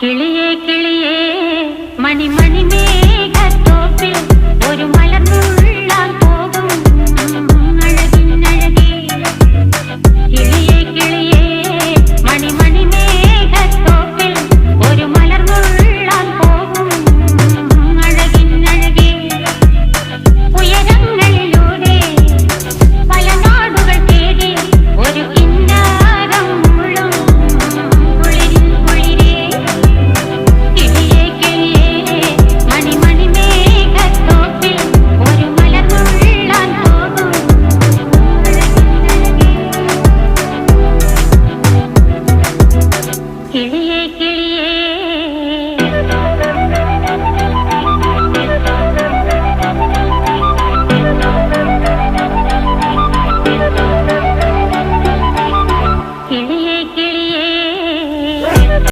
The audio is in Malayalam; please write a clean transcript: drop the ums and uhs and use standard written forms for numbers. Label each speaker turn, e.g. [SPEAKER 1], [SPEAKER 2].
[SPEAKER 1] കിളിയേ കിളിയേ മണിമണി മേഘത്തോപ്പിൽ ഒരു മലർന്നുള്ളാൻ പോകും അഴകിനഴകേ. കിളിയേ കിളിയേ മണിമണി മേഘത്തോപ്പിൽ ഒരു മലർന്നുള്ളാൻ പോകും അഴകിനഴകേ. ഉയരങ്ങളിലൂടെ പല നാടുകൾ തേടി ഒരു കിന്നാരം മുഴും കുളിരിൻ കുളിരേ. കിളിയേ കിളിയേ മണിമണി മേഘത്തോപ്പിൽ ഒരു മലർന്നുള്ളാൻ പോകും അഴകിനഴകേ. കിളിയേ കിളിയേ